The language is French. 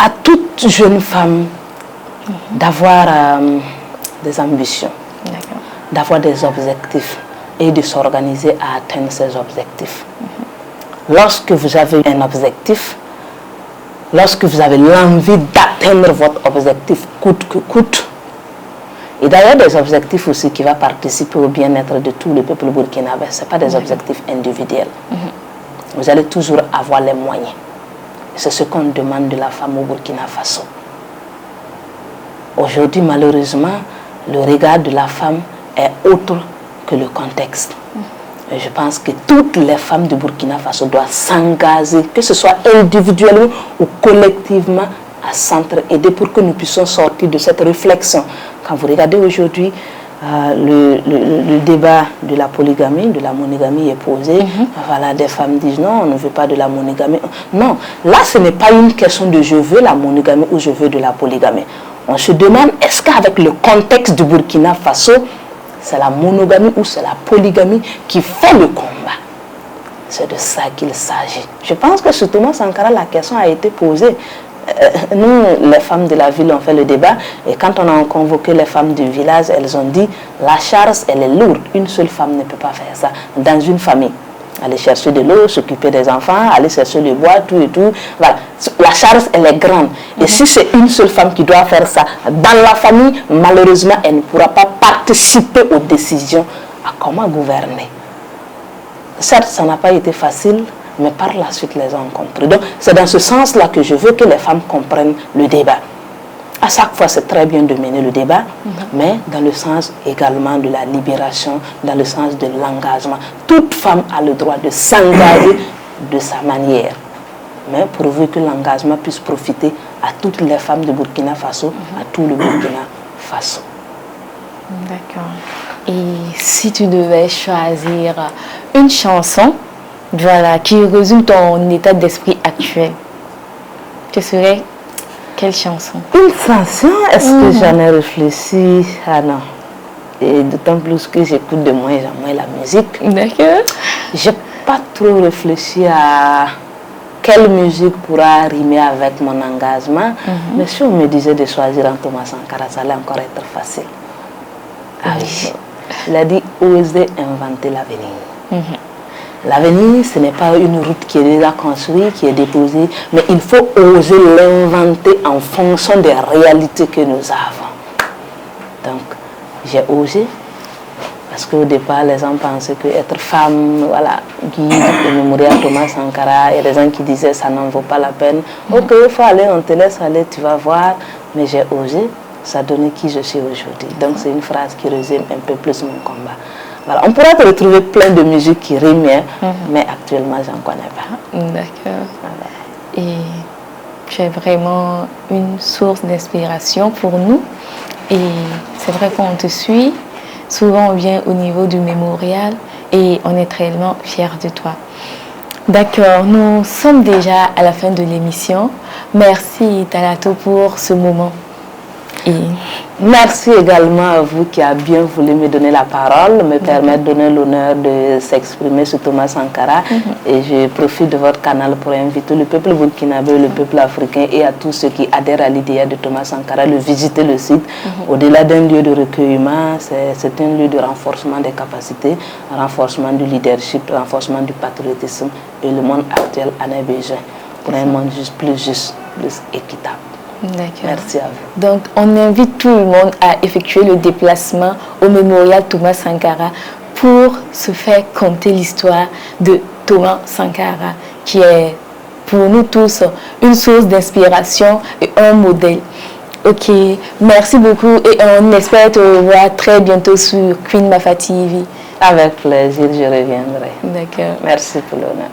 à toute jeune femme d'avoir des ambitions, d'avoir des objectifs et de s'organiser à atteindre ces objectifs. Lorsque vous avez un objectif, lorsque vous avez l'envie d'atteindre votre objectif coûte que coûte, et d'ailleurs des objectifs aussi qui vont participer au bien-être de tout le peuple burkinabé, ce n'est pas des objectifs individuels. Vous allez toujours avoir les moyens. C'est ce qu'on demande de la femme au Burkina Faso. Aujourd'hui, malheureusement, le regard de la femme est autre que le contexte. Et je pense que toutes les femmes du Burkina Faso doivent s'engager, que ce soit individuellement ou collectivement, à s'entraider pour que nous puissions sortir de cette réflexion. Quand vous regardez aujourd'hui, le débat de la polygamie, de la monogamie est posé. Voilà, des femmes disent non, on ne veut pas de la monogamie. Non, là ce n'est pas une question de je veux la monogamie ou je veux de la polygamie. On se demande, est-ce qu'avec le contexte du Burkina Faso, c'est la monogamie ou c'est la polygamie qui fait le combat? C'est de ça qu'il s'agit. Je pense que sur Thomas Sankara, la question a été posée. Nous, les femmes de la ville, on fait le débat. Et quand on a convoqué les femmes du village, elles ont dit, la charge, elle est lourde. Une seule femme ne peut pas faire ça. Dans une famille, aller chercher de l'eau, s'occuper des enfants, aller chercher le bois, tout et tout. Voilà. La charge, elle est grande. Et si c'est une seule femme qui doit faire ça, dans la famille, malheureusement, elle ne pourra pas participer aux décisions à comment gouverner. Certes, ça n'a pas été facile, mais par la suite, les ont compris. Donc, c'est dans ce sens-là que je veux que les femmes comprennent le débat. À chaque fois, c'est très bien de mener le débat, mais dans le sens également de la libération, dans le sens de l'engagement. Toute femme a le droit de s'engager de sa manière, mais pourvu que l'engagement puisse profiter à toutes les femmes de Burkina Faso, à tout le Burkina Faso. D'accord. Et si tu devais choisir une chanson, voilà, qui résume ton état d'esprit actuel, ce serait quelle chanson? Une chanson? Est-ce que j'en ai réfléchi? Ah non. Et d'autant plus que j'écoute de moins en moins la musique. D'accord. Je n'ai pas trop réfléchi à quelle musique pourra rimer avec mon engagement. Mais si on me disait de choisir un Thomas Sankara, ça allait encore être facile. Ah oui. Il a dit oser inventer l'avenir. L'avenir, ce n'est pas une route qui est déjà construite, qui est déposée, mais il faut oser l'inventer en fonction des réalités que nous avons. Donc, j'ai osé, parce qu'au départ, les gens pensaient qu'être femme, voilà, guide, le mémorial Thomas Sankara, il y a des gens qui disaient ça n'en vaut pas la peine. Ok, il faut aller, on te laisse aller, tu vas voir. Mais j'ai osé, ça a donné qui je suis aujourd'hui. Donc, c'est une phrase qui résume un peu plus mon combat. Voilà. On pourrait te retrouver plein de musiques qui riment, mais actuellement, je n'en connais pas. D'accord. Voilà. Et tu es vraiment une source d'inspiration pour nous. Et c'est vrai qu'on te suit. Souvent, on vient au niveau du mémorial et on est réellement fiers de toi. D'accord, nous sommes déjà à la fin de l'émission. Merci Talato pour ce moment. Et merci également à vous qui avez bien voulu me donner la parole, me permettre de donner l'honneur de s'exprimer sur Thomas Sankara. Et je profite de votre canal pour inviter le peuple burkinabé, le peuple africain et à tous ceux qui adhèrent à l'idéal de Thomas Sankara de visiter le site. Au-delà d'un lieu de recueillement, c'est un lieu de renforcement des capacités, renforcement du leadership, renforcement du patriotisme. Et le monde actuel en a besoin pour un monde plus juste, plus équitable. Merci à vous. Donc, on invite tout le monde à effectuer le déplacement au mémorial Thomas Sankara pour se faire conter l'histoire de Thomas Sankara, qui est pour nous tous une source d'inspiration et un modèle. Ok, merci beaucoup et on espère te voir très bientôt sur Queen Mafa TV. Avec plaisir, je reviendrai. D'accord. Merci pour l'honneur.